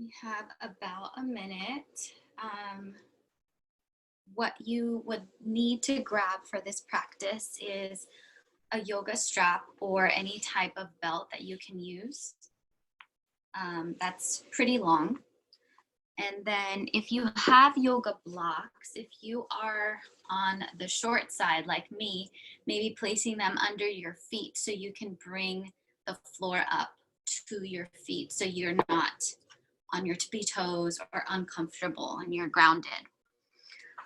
We have about a minute. What you would need to grab for this practice is a yoga strap or any type of belt that you can use. That's pretty long. And then if you have yoga blocks, if you are on the short side like me, maybe placing them under your feet so you can bring the floor up to your feet so you're not on your tippy toes or uncomfortable and you're grounded.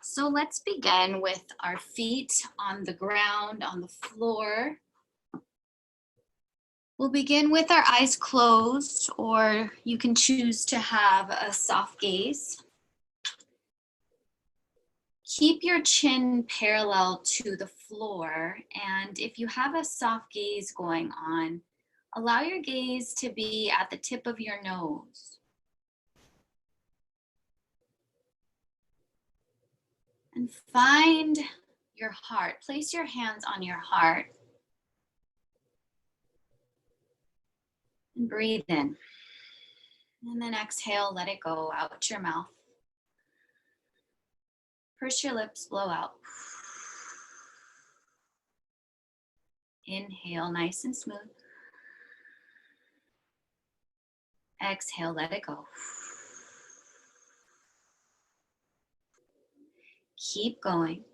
So let's begin with our feet on the ground, on the floor. We'll begin with our eyes closed, or you can choose to have a soft gaze. Keep your chin parallel to the floor, and if you have a soft gaze going on, allow your gaze to be at the tip of your nose. And find your heart. Place your hands on your heart. And breathe in. And then exhale, let it go out your mouth. Purse your lips, blow out. Inhale, nice and smooth. Exhale, let it go. Keep going.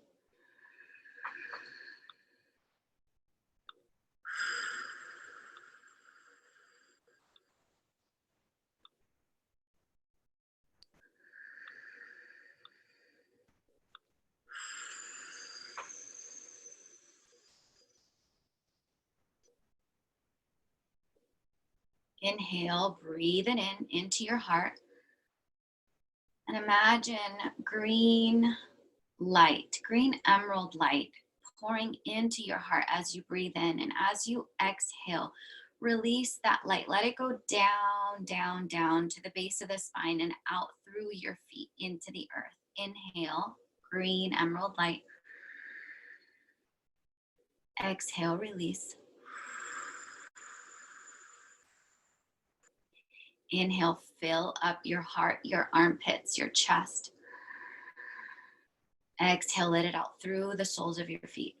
Inhale, breathe it in into your heart. And imagine green light, green emerald light pouring into your heart as you breathe in. And as you exhale, release that light. Let it go down, down, down to the base of the spine and out through your feet into the earth. Inhale, green emerald light. Exhale, release. Inhale, fill up your heart, your armpits, your chest. Exhale, let it out through the soles of your feet.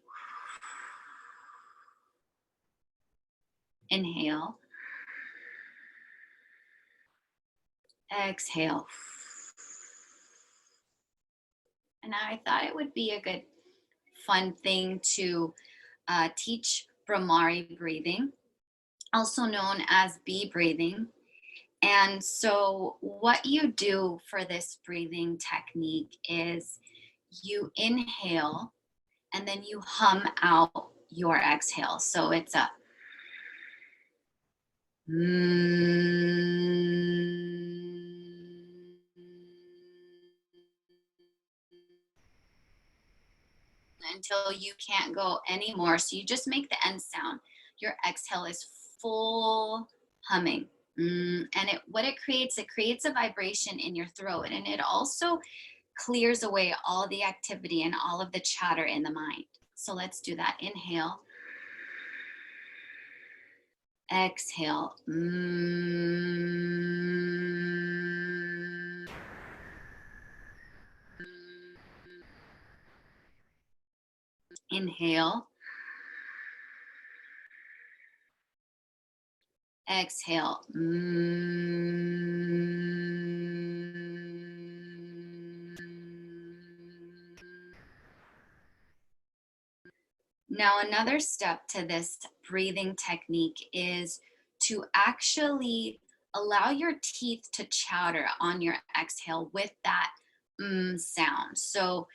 Inhale. Exhale. And I thought it would be a good, fun thing to teach Brahmari breathing, also known as bee breathing. And so what you do for this breathing technique is you inhale and then you hum out your exhale. So it's a until you can't go anymore. So you just make the end sound. Your exhale is full humming. And what it creates a vibration in your throat, and it also clears away all the activity and all of the chatter in the mind. So let's do that. Inhale. Exhale. Inhale. Exhale. Now, another step to this breathing technique is to actually allow your teeth to chatter on your exhale with that sound. So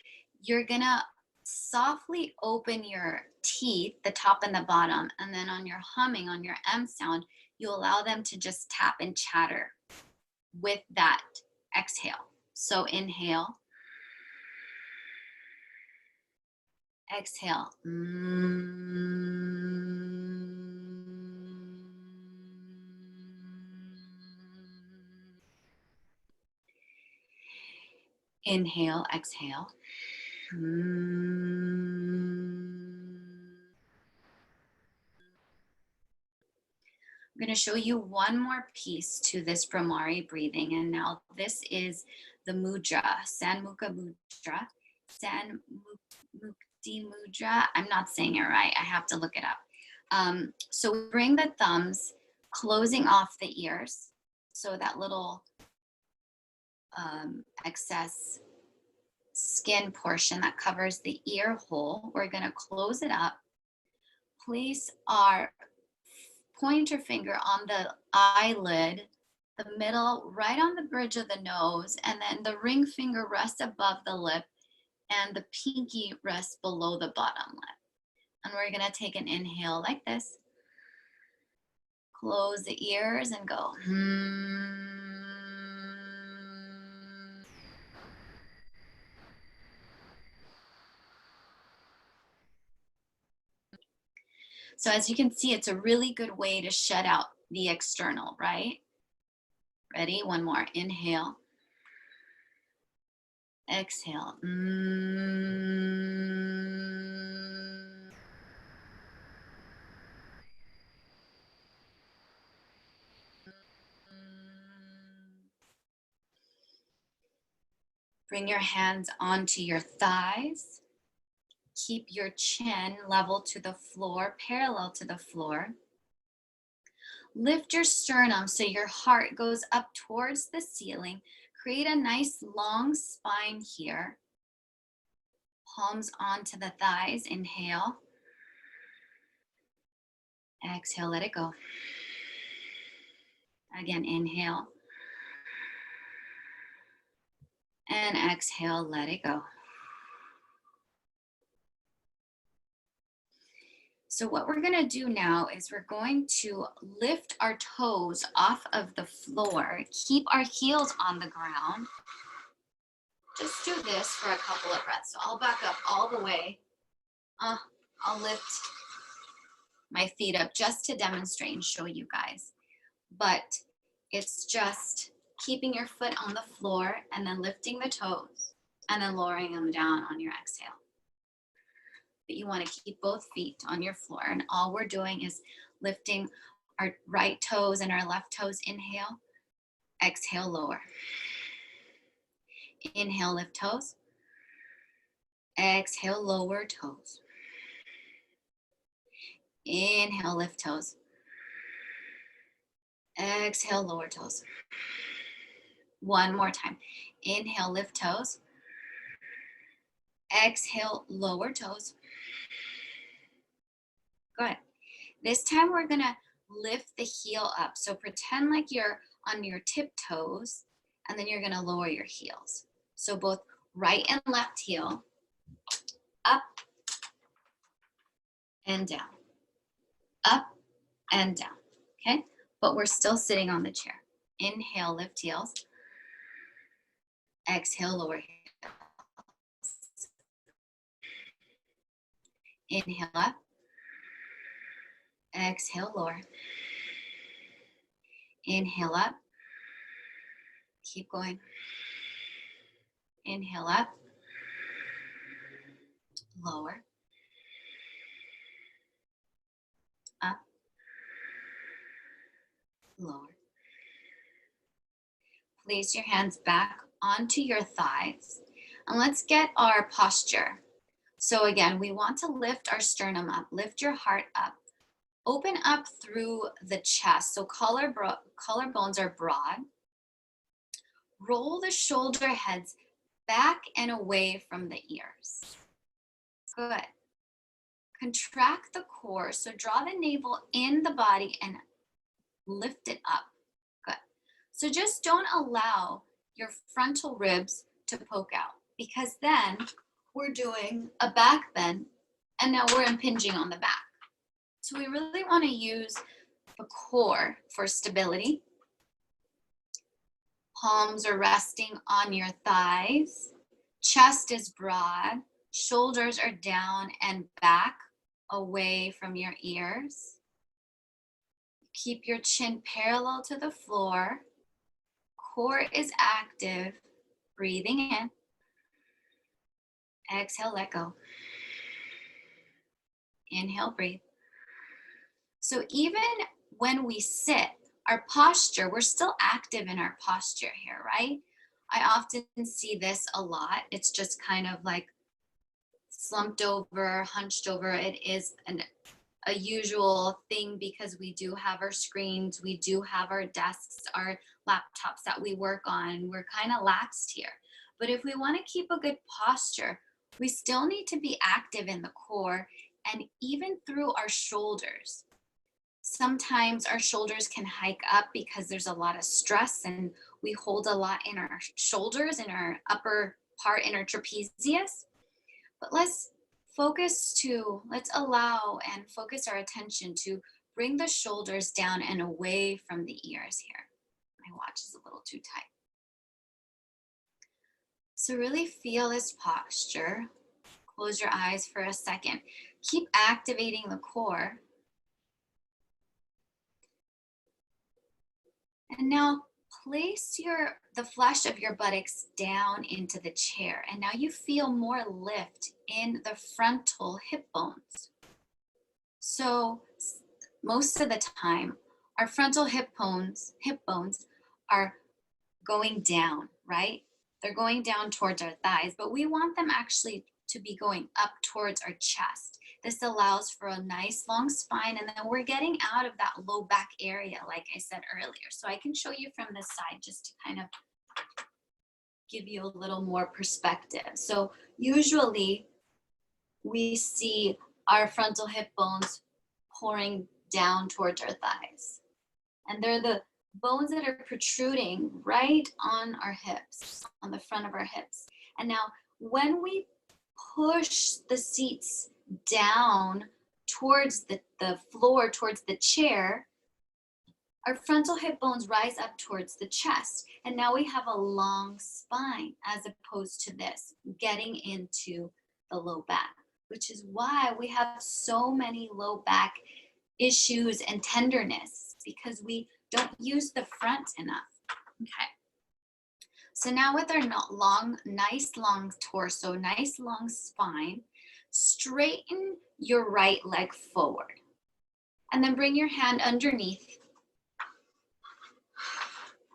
you're gonna softly open your teeth, the top and the bottom, and then on your humming, on your M sound, you allow them to just tap and chatter with that exhale. So inhale. Exhale. Inhale, exhale. I'm going to show you one more piece to this Brahmari breathing. And now this is the mudra, Sanmukha mudra, Sanmukti mudra. I'm not saying it right. I have to look it up. So we bring the thumbs closing off the ears. So that little excess skin portion that covers the ear hole, we're going to close it up. Place our pointer finger on the eyelid, the middle, right on the bridge of the nose, and then the ring finger rests above the lip, and the pinky rests below the bottom lip. And we're gonna take an inhale like this. Close the ears and go. So as you can see, it's a really good way to shut out the external, right? Ready? One more. Inhale. Exhale. Bring your hands onto your thighs. Keep your chin level to the floor, parallel to the floor. Lift your sternum so your heart goes up towards the ceiling. Create a nice long spine here. Palms onto the thighs. Inhale. Exhale, let it go. Again, inhale. And exhale, let it go. So what we're gonna do now is we're going to lift our toes off of the floor, keep our heels on the ground. Just do this for a couple of breaths. So I'll back up all the way. I'll lift my feet up just to demonstrate and show you guys. But it's just keeping your foot on the floor and then lifting the toes and then lowering them down on your exhale. But you want to keep both feet on your floor, and all we're doing is lifting our right toes and our left toes. Inhale, exhale, lower. Inhale, lift toes. Exhale, lower toes. Inhale, lift toes. Exhale, lower toes. One more time. Inhale, lift toes. Exhale, lower toes. Good. This time we're gonna lift the heel up. So pretend like you're on your tiptoes, and then you're gonna lower your heels. So both right and left heel, up and down, up and down, okay? But we're still sitting on the chair. Inhale, lift heels. Exhale, lower heels. Inhale up. Exhale, lower. Inhale up. Keep going. Inhale up. Lower. Up. Lower. Place your hands back onto your thighs. And let's get our posture. So again, we want to lift our sternum up. Lift your heart up. Open up through the chest. So collarbones are broad. Roll the shoulder heads back and away from the ears. Good. Contract the core. So draw the navel in the body and lift it up. Good. So just don't allow your frontal ribs to poke out, because then we're doing a back bend and now we're impinging on the back. So we really want to use the core for stability. Palms are resting on your thighs. Chest is broad. Shoulders are down and back away from your ears. Keep your chin parallel to the floor. Core is active. Breathing in. Exhale, let go. Inhale, breathe. So even when we sit, our posture, we're still active in our posture here, right? I often see this a lot. It's just kind of like slumped over, hunched over. It is a usual thing because we do have our screens, we do have our desks, our laptops that we work on. We're kind of laxed here. But if we want to keep a good posture, we still need to be active in the core and even through our shoulders. Sometimes our shoulders can hike up because there's a lot of stress and we hold a lot in our shoulders, in our upper part, in our trapezius. But let's allow and focus our attention to bring the shoulders down and away from the ears here. My watch is a little too tight. So really feel this posture. Close your eyes for a second. Keep activating the core. And now place the flesh of your buttocks down into the chair. And now you feel more lift in the frontal hip bones. So most of the time, our frontal hip bones are going down, right? They're going down towards our thighs, but we want them actually to be going up towards our chest. This allows for a nice long spine, and then we're getting out of that low back area, like I said earlier. So I can show you from this side just to kind of give you a little more perspective. So usually we see our frontal hip bones pouring down towards our thighs. And they're the bones that are protruding right on our hips, on the front of our hips. And now when we push the seats down towards the floor, towards the chair, our frontal hip bones rise up towards the chest. And now we have a long spine as opposed to this, getting into the low back, which is why we have so many low back issues and tenderness, because we don't use the front enough. Okay. So now with our nice long torso, nice long spine, straighten your right leg forward. And then bring your hand underneath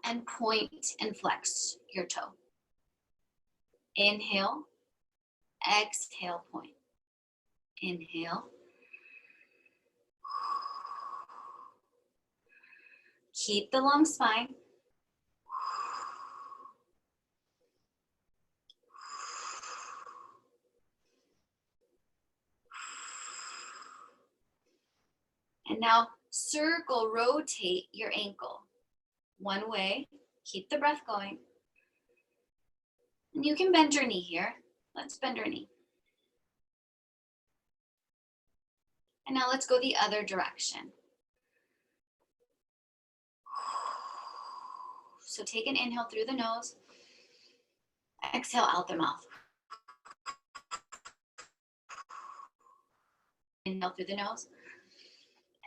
and point and flex your toe. Inhale, exhale, point. Inhale. Keep the long spine. And now circle, rotate your ankle. One way, keep the breath going. And you can bend your knee here. Let's bend our knee. And now let's go the other direction. So take an inhale through the nose. Exhale out the mouth. Inhale through the nose.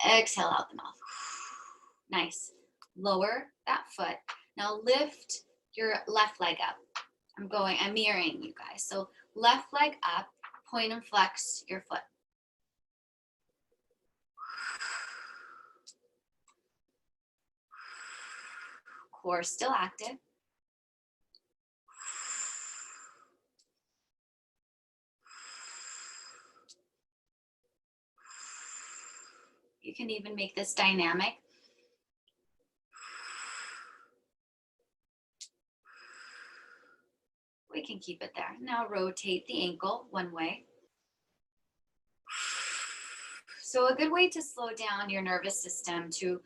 Exhale out the mouth. Nice. Lower that foot. Now lift your left leg up. I'm mirroring you guys. So left leg up, point and flex your foot. Core still active. You can even make this dynamic. We can keep it there. Now rotate the ankle one way. So a good way to slow down your nervous system to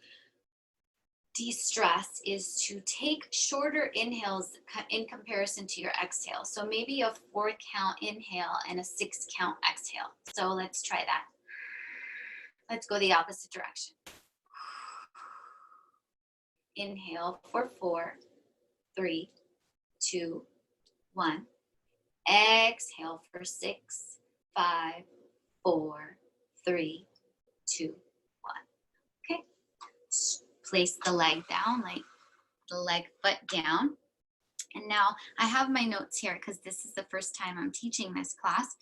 de-stress is to take shorter inhales in comparison to your exhale. So maybe a 4 count inhale and a 6 count exhale. So let's try that. Let's go the opposite direction. Inhale for 4, 3, 2, 1. Exhale for 6, 5, 4, 3, 2, 1. Okay. Place the leg down, like the leg foot down. And now I have my notes here because this is the first time I'm teaching this class.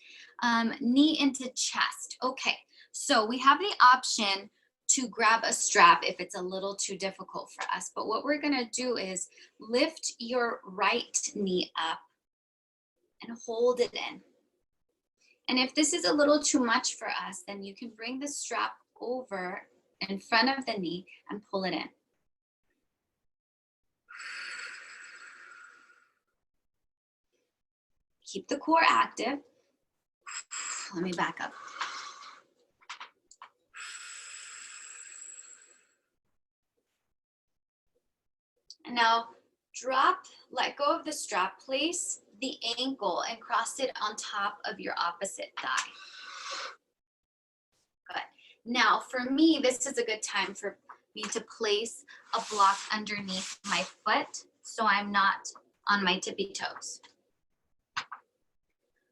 Knee into chest. Okay, so we have the option to grab a strap if it's a little too difficult for us. But what we're gonna do is lift your right knee up and hold it in. And if this is a little too much for us, then you can bring the strap over in front of the knee and pull it in. Keep the core active. Let me back up. And now let go of the strap, place the ankle and cross it on top of your opposite thigh. Good. Now for me, this is a good time for me to place a block underneath my foot so I'm not on my tippy toes.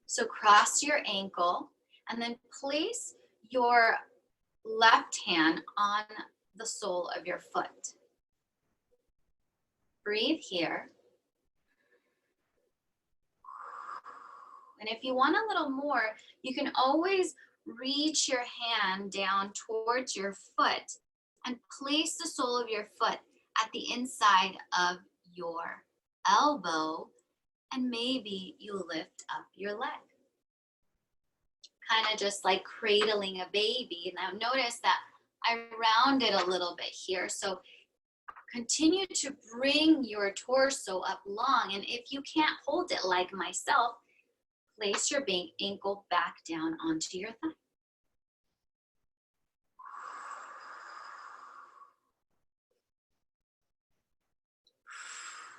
So cross your ankle and then place your left hand on the sole of your foot. Breathe here. And if you want a little more, you can always reach your hand down towards your foot and place the sole of your foot at the inside of your elbow, and maybe you lift up your leg. Kind of just like cradling a baby. Now notice that I rounded a little bit here, so continue to bring your torso up long, and if you can't hold it like myself, place your ankle back down onto your thigh.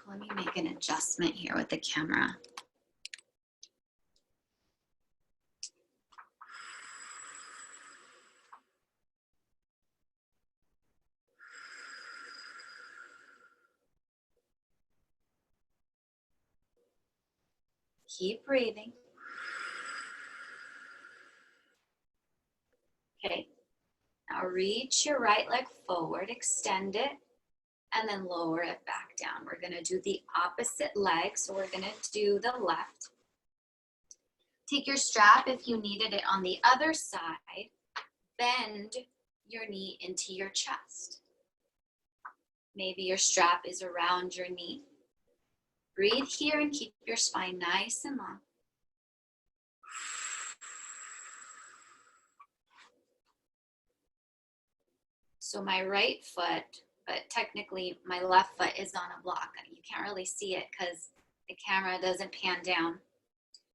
Let me make an adjustment here with the camera. Keep breathing. Okay, now reach your right leg forward, extend it, and then lower it back down. We're gonna do the opposite leg, so we're gonna do the left. Take your strap if you needed it on the other side, bend your knee into your chest. Maybe your strap is around your knee. Breathe here and keep your spine nice and long. So my right foot, but technically my left foot is on a block. You can't really see it because the camera doesn't pan down.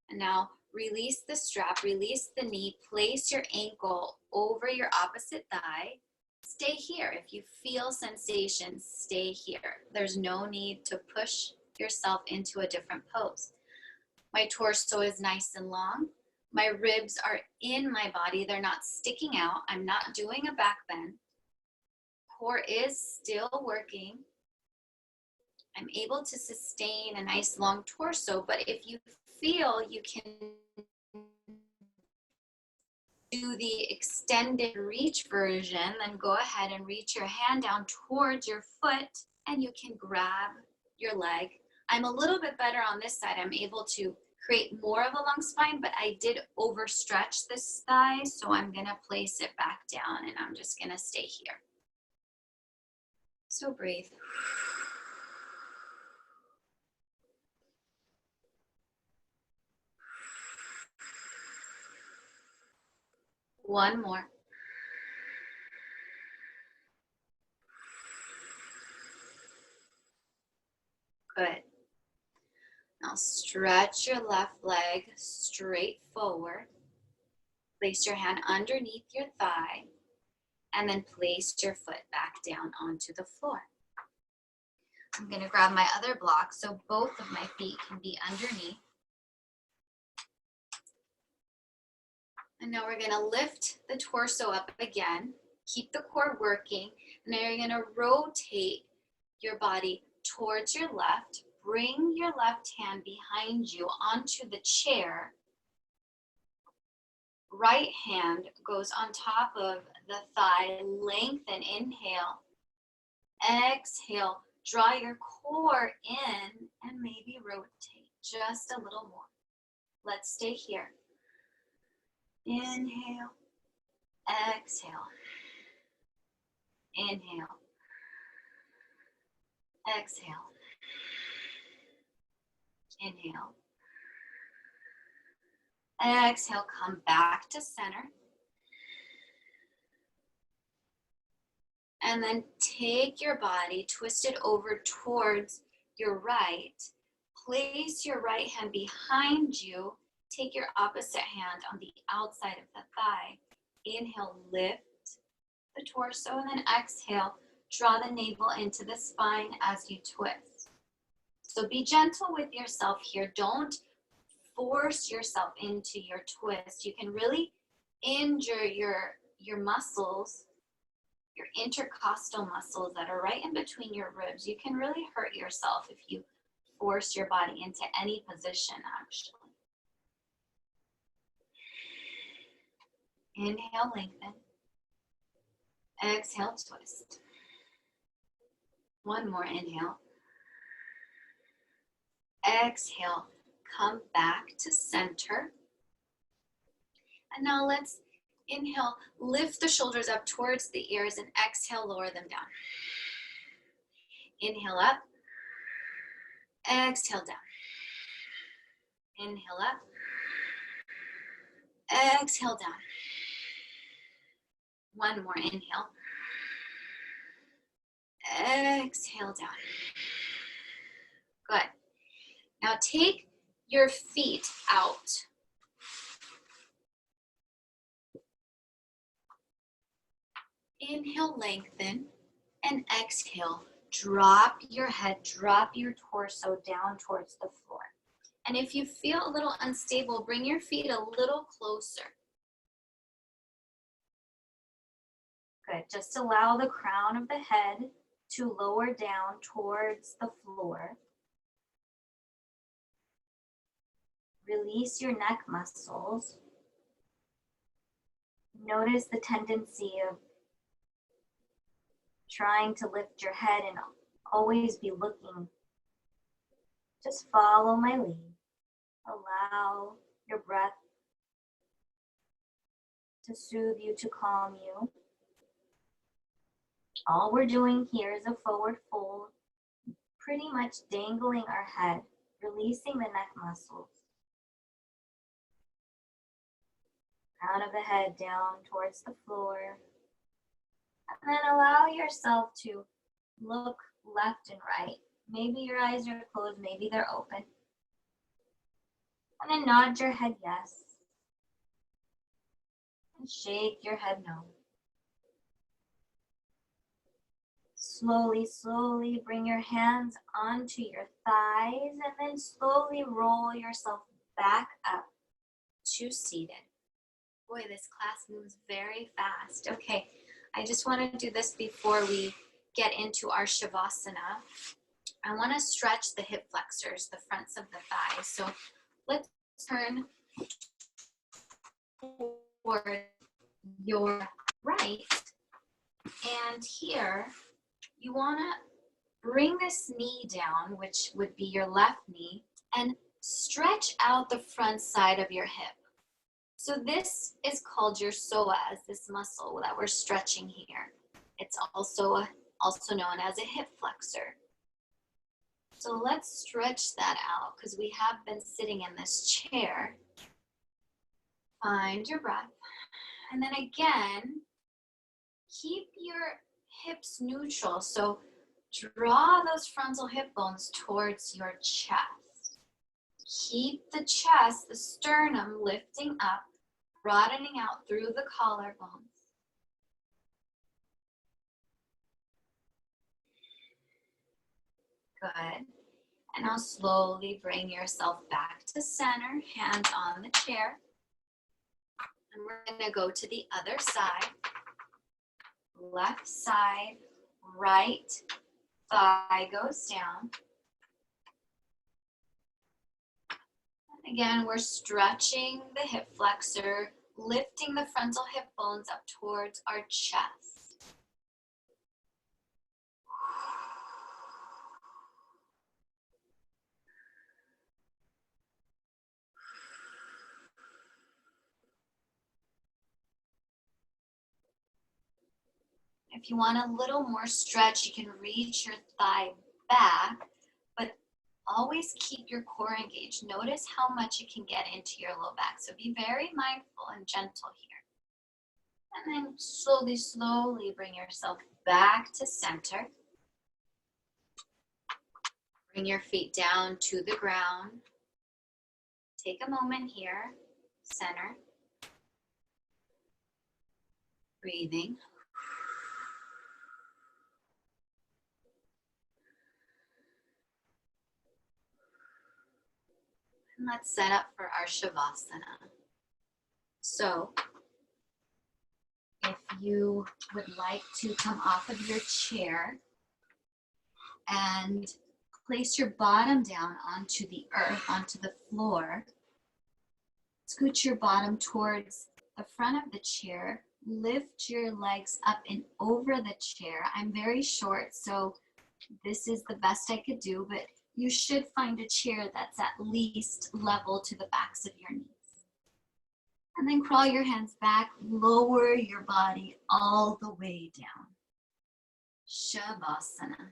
And now release the strap, release the knee, place your ankle over your opposite thigh. Stay here. If you feel sensation, stay here. There's no need to push yourself into a different pose. My torso is nice and long. My ribs are in my body. They're not sticking out. I'm not doing a back bend. Core is still working. I'm able to sustain a nice long torso, but if you feel you can do the extended reach version, then go ahead and reach your hand down towards your foot and you can grab your leg. I'm a little bit better on this side. I'm able to create more of a long spine, but I did overstretch this thigh, so I'm gonna place it back down and I'm just gonna stay here. So breathe. One more. Good. Now stretch your left leg straight forward. Place your hand underneath your thigh and then place your foot back down onto the floor. I'm going to grab my other block so both of my feet can be underneath. And now we're going to lift the torso up again. Keep the core working. And now you're going to rotate your body towards your left. Bring your left hand behind you onto the chair. Right hand goes on top of the thigh. Lengthen, inhale. Exhale, draw your core in and maybe rotate just a little more. Let's stay here. Inhale, exhale. Inhale. Exhale. Inhale. Exhale, come back to center. And then take your body, twist it over towards your right. Place your right hand behind you. Take your opposite hand on the outside of the thigh. Inhale, lift the torso, and then exhale, draw the navel into the spine as you twist. So be gentle with yourself here. Don't force yourself into your twist. You can really injure your muscles, your intercostal muscles that are right in between your ribs. You can really hurt yourself if you force your body into any position, actually. Inhale, lengthen. Exhale, twist. One more inhale. Exhale, come back to center. And now let's inhale, lift the shoulders up towards the ears, and exhale, lower them down. Inhale up. Exhale down. Inhale up. Exhale down. One more inhale. Exhale down. Good. Now take your feet out. Inhale, lengthen, and exhale. Drop your head, drop your torso down towards the floor. And if you feel a little unstable, bring your feet a little closer. Good. Just allow the crown of the head to lower down towards the floor. Release your neck muscles. Notice the tendency of trying to lift your head and always be looking. Just follow my lead. Allow your breath to soothe you, to calm you. All we're doing here is a forward fold, pretty much dangling our head, releasing the neck muscles. Crown of the head down towards the floor. And then allow yourself to look left and right. Maybe your eyes are closed, maybe they're open. And then nod your head yes. And shake your head no. Slowly, slowly bring your hands onto your thighs and then slowly roll yourself back up to seated. Boy, this class moves very fast. Okay, I just want to do this before we get into our Shavasana. I want to stretch the hip flexors, the fronts of the thighs. So let's turn toward your right. And here, you want to bring this knee down, which would be your left knee, and stretch out the front side of your hip. So this is called your psoas, this muscle that we're stretching here. It's also known as a hip flexor. So let's stretch that out because we have been sitting in this chair. Find your breath. And then again, keep your hips neutral. So draw those frontal hip bones towards your chest. Keep the chest, the sternum lifting up, broadening out through the collarbones. Good. And now slowly bring yourself back to center, hands on the chair. And we're going to go to the other side. Left side, right thigh goes down. And again, we're stretching the hip flexor, lifting the frontal hip bones up towards our chest. If you want a little more stretch, you can reach your thigh back, but always keep your core engaged. Notice how much it can get into your low back. So be very mindful and gentle here. And then slowly, slowly bring yourself back to center. Bring your feet down to the ground. Take a moment here, center. Breathing. And let's set up for our Shavasana. So, if you would like to come off of your chair and place your bottom down onto the earth, onto the floor, scoot your bottom towards the front of the chair, lift your legs up and over the chair. I'm very short, so this is the best I could do, but you should find a chair that's at least level to the backs of your knees. And then crawl your hands back, lower your body all the way down. Shavasana.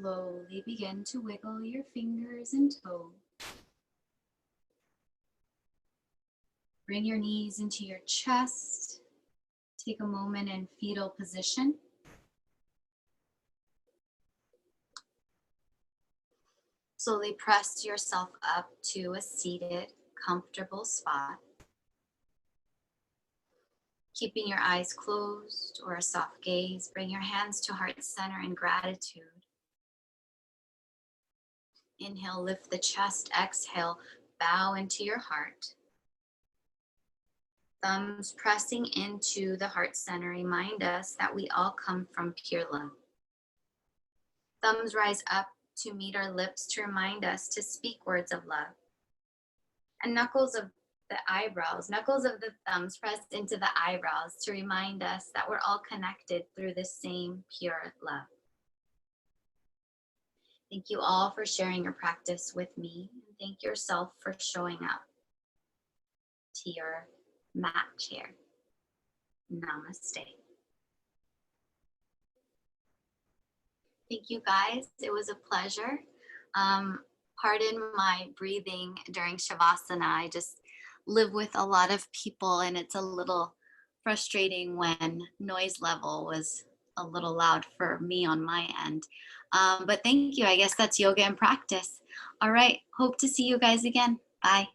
Slowly begin to wiggle your fingers and toes. Bring your knees into your chest. Take a moment in fetal position. Slowly press yourself up to a seated, comfortable spot. Keeping your eyes closed or a soft gaze, bring your hands to heart center in gratitude. Inhale, lift the chest. Exhale, bow into your heart. Thumbs pressing into the heart center remind us that we all come from pure love. Thumbs rise up to meet our lips to remind us to speak words of love. And knuckles of the eyebrows, knuckles of the thumbs pressed into the eyebrows to remind us that we're all connected through the same pure love. Thank you all for sharing your practice with me. And thank yourself for showing up to your mat chair. Namaste. Thank you guys. It was a pleasure. Pardon my breathing during Shavasana. I just live with a lot of people and it's a little frustrating when noise level was a little loud for me on my end. But thank you. I guess that's yoga in practice. All right. Hope to see you guys again. Bye.